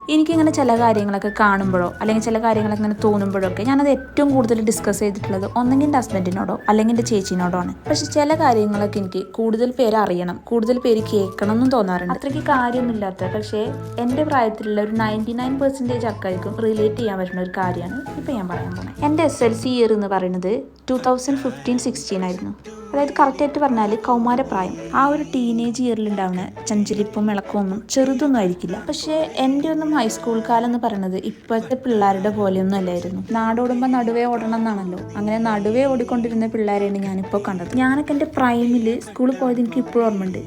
എനിക്കിങ്ങനെ ചില കാര്യങ്ങളൊക്കെ കാണുമ്പോഴോ അല്ലെങ്കിൽ ചില കാര്യങ്ങളൊക്കെ ഇങ്ങനെ തോന്നുമ്പോഴൊക്കെ ഞാനത് ഏറ്റവും കൂടുതൽ ഡിസ്കസ് ചെയ്തിട്ടുള്ളത് ഒന്നെങ്കിൽ എൻ്റെ ഹസ്ബൻഡിനോടോ അല്ലെങ്കിൽ എൻ്റെ ചേച്ചീനോടോ ആണ്. പക്ഷെ ചില കാര്യങ്ങളൊക്കെ എനിക്ക് കൂടുതൽ പേര് അറിയണം, കൂടുതൽ പേര് കേൾക്കണം എന്നും തോന്നാറുണ്ട്. അത്രയ്ക്ക് കാര്യമൊന്നുമില്ലാത്ത പക്ഷേ എൻ്റെ പ്രായത്തിലുള്ള ഒരു 99% ആൾക്കാർക്കും റിലേറ്റ് ചെയ്യാൻ പറ്റുന്ന ഒരു കാര്യമാണ് ഇപ്പം ഞാൻ പറയാൻ പോകുന്നത്. എൻ്റെ SLC ഇയർ എന്ന് പറയുന്നത് 2015-16 ആയിരുന്നു. അതായത് കറക്റ്റായിട്ട് പറഞ്ഞാൽ കൗമാരപ്രായം. ആ ഒരു ടീനേജ് ഇയറിലുണ്ടാവുന്ന ചഞ്ചലിപ്പും ഇളക്കമൊന്നും ചെറുതൊന്നും ആയിരിക്കില്ല. പക്ഷേ എൻ്റെ ഒന്നും ഹൈസ്കൂൾ കാലം എന്ന് പറയുന്നത് ഇപ്പോഴത്തെ പിള്ളേരുടെ പോലെയൊന്നും അല്ലായിരുന്നു. നാടോടുമ്പോൾ നടുവേ ഓടണം എന്നാണല്ലോ, അങ്ങനെ നടുവേ ഓടിക്കൊണ്ടിരുന്ന പിള്ളേരെയാണ് ഞാനിപ്പോൾ കണ്ടത്. ഞാനൊക്കെ എൻ്റെ പ്രൈമിൽ സ്കൂളിൽ പോയത് എനിക്ക് ഇപ്പോഴും ഓർമ്മയുണ്ട്.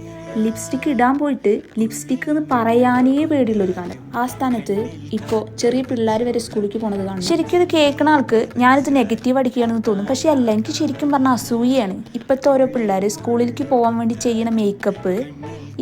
ലിപ്സ്റ്റിക്ക് ഇടാൻ പോയിട്ട് ലിപ്സ്റ്റിക്ക് എന്ന് പറയാനേ പേടിയുള്ളൊരു കാലം. ആ സ്ഥാനത്ത് ഇപ്പോൾ ചെറിയ പിള്ളേർ വരെ സ്കൂളിലേക്ക് പോണത് കാണും. ശരിക്കും ഇത് കേൾക്കുന്ന ആൾക്ക് ഞാനിത് നെഗറ്റീവ് അടിക്കുകയാണെന്ന് തോന്നും. പക്ഷെ അല്ല, എനിക്ക് ശരിക്കും പറഞ്ഞാൽ അസൂയയാണ്. ഇപ്പോഴത്തെ ഓരോ പിള്ളേർ സ്കൂളിലേക്ക് പോകാൻ വേണ്ടി ചെയ്യണ മേക്കപ്പ്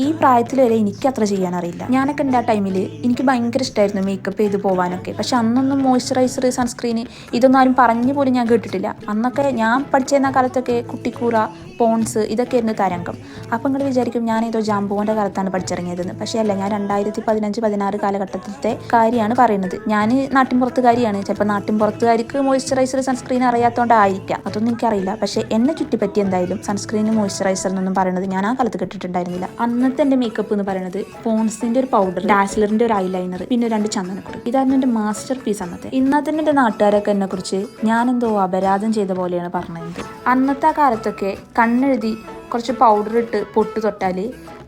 ഈ പ്രായത്തിൽ വരെ എനിക്ക് അത്ര ചെയ്യാനറിയില്ല. ഞാനൊക്കെ എൻ്റെ ആ ടൈമിൽ എനിക്ക് ഭയങ്കര ഇഷ്ടമായിരുന്നു മേക്കപ്പ് ചെയ്ത് പോകാനൊക്കെ. പക്ഷെ അന്നൊന്നും മോയ്സ്ചറൈസർ, സൺസ്ക്രീന് ഇതൊന്നും ആരും പറഞ്ഞു പോലും ഞാൻ കേട്ടിട്ടില്ല. അന്നൊക്കെ ഞാൻ പഠിച്ചിരുന്ന കാലത്തൊക്കെ കുട്ടിക്കൂറ, പോൺസ് ഇതൊക്കെ ആയിരുന്നു തരംഗം. അപ്പം നിങ്ങൾ വിചാരിക്കും ഞാൻ ഏതോ ജാമ്പുവിൻ്റെ കാലത്താണ് പഠിച്ചിറങ്ങിയതെന്ന്. പക്ഷേ അല്ല, ഞാൻ 2015-16 കാലഘട്ടത്തിലത്തെ കാര്യമാണ് പറയുന്നത്. ഞാൻ നാട്ടിൻപുറത്തുകാരിയാണ്. ചിലപ്പോൾ നാട്ടിൻപുറത്തുകാർക്ക് മോയ്സ്ചറൈസർ, സൺസ്ക്രീൻ അറിയാത്തതുകൊണ്ടായിരിക്കാം, അതൊന്നും എനിക്കറിയില്ല. പക്ഷേ എന്നെ ചുറ്റിപ്പറ്റി എന്തായാലും സൺസ്ക്രീനും മോയ്സ്ചറൈസർ എന്നൊന്നും പറയുന്നത് ഞാൻ ആ കാലത്ത് കേട്ടിട്ടുണ്ടായിരുന്നില്ല. അന്നത്തെ എൻ്റെ മേക്കപ്പ് എന്ന് പറയുന്നത് പോൺസിൻ്റെ ഒരു പൗഡർ, ഡാസ്ലറിൻ്റെ ഒരു ഐലൈനർ, പിന്നെ 2 ചന്ദനക്കുറി. ഇതായിരുന്നു എൻ്റെ മാസ്റ്റർ പീസ് അന്നത്തെ. ഇന്നത്തെ എൻ്റെ നാട്ടുകാരൊക്കെ എന്നെ കുറിച്ച് ഞാനെന്തോ അപരാധം ചെയ്ത പോലെയാണ് പറഞ്ഞത്. അന്നത്തെ ആ കാലത്തൊക്കെ കണ്ണെഴുതി കുറച്ച് പൗഡർ ഇട്ട് പൊട്ട് തൊട്ടാൽ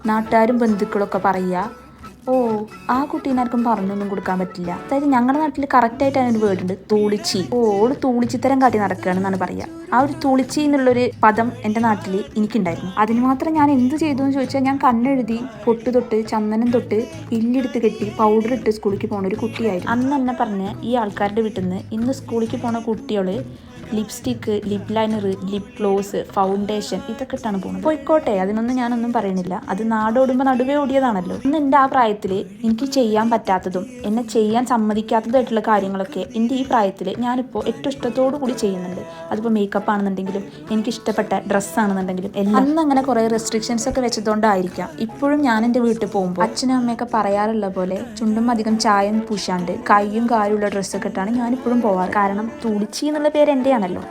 നാട്ടുകാരും ബന്ധുക്കളൊക്കെ പറയുക, ഓ ആ കുട്ടീനാർക്കും പറഞ്ഞൊന്നും കൊടുക്കാൻ പറ്റില്ല. അതായത് ഞങ്ങളുടെ നാട്ടിൽ കറക്റ്റായിട്ട് അതിനൊരു വേർഡുണ്ട്, തൂളിച്ചി. ഓള് തൂളിച്ചിത്തരം കാട്ടി നടക്കുകയാണെന്നാണ് പറയുക. ആ ഒരു തൂളിച്ചി എന്നുള്ളൊരു പദം എൻ്റെ നാട്ടിൽ എനിക്കുണ്ടായിരുന്നു. അതിന് മാത്രം ഞാൻ എന്ത് ചെയ്തു എന്ന് ചോദിച്ചാൽ, ഞാൻ കണ്ണെഴുതി പൊട്ട് തൊട്ട് ചന്ദനം തൊട്ട് ഇല്ലെടുത്ത് കെട്ടി പൗഡർ ഇട്ട് സ്കൂളിലേക്ക് പോണ ഒരു കുട്ടിയായിരുന്നു. അന്ന് എന്നെ പറഞ്ഞ് ഈ ആൾക്കാരുടെ വീട്ടിൽ നിന്ന് ഇന്ന് സ്കൂളിലേക്ക് പോണ കുട്ടികൾ lipstick, lip liner, lip gloss, foundation ഇതൊക്കെ ഇട്ടാണ് പോകുന്നത്. പോയിക്കോട്ടെ, അതിനൊന്നും ഞാനൊന്നും പറയുന്നില്ല. അത് നാടോടുമ്പോൾ നടുവേ ഓടിയതാണല്ലോ. ഇന്ന് എൻ്റെ ആ പ്രായത്തിൽ എനിക്ക് ചെയ്യാൻ പറ്റാത്തതും എന്നെ ചെയ്യാൻ സമ്മതിക്കാത്തതായിട്ടുള്ള കാര്യങ്ങളൊക്കെ എൻ്റെ ഈ പ്രായത്തിൽ ഞാനിപ്പോൾ ഏറ്റവും ഇഷ്ടത്തോടു കൂടി ചെയ്യുന്നുണ്ട്. അതിപ്പോൾ മേക്കപ്പ് ആണെന്നുണ്ടെങ്കിലും എനിക്കിഷ്ടപ്പെട്ട ഡ്രസ്സാണെന്നുണ്ടെങ്കിലും എല്ലാം. അന്ന് അങ്ങനെ കുറേ റെസ്ട്രിക്ഷൻസ് ഒക്കെ വെച്ചതുകൊണ്ടായിരിക്കാം ഇപ്പോഴും ഞാൻ എൻ്റെ വീട്ടിൽ പോകുമ്പോൾ അച്ഛനും അമ്മയൊക്കെ പറയാറുള്ള പോലെ ചുണ്ടും അധികം ചായം പൂശാണ്ട് കൈയും കാലുള്ള ഡ്രസ്സൊക്കെ ഇട്ടാണ് ഞാനിപ്പോഴും പോവാറ്. കാരണം തുളിച്ചി എന്നുള്ള പേര് എൻ്റെ ആണല്ലോ.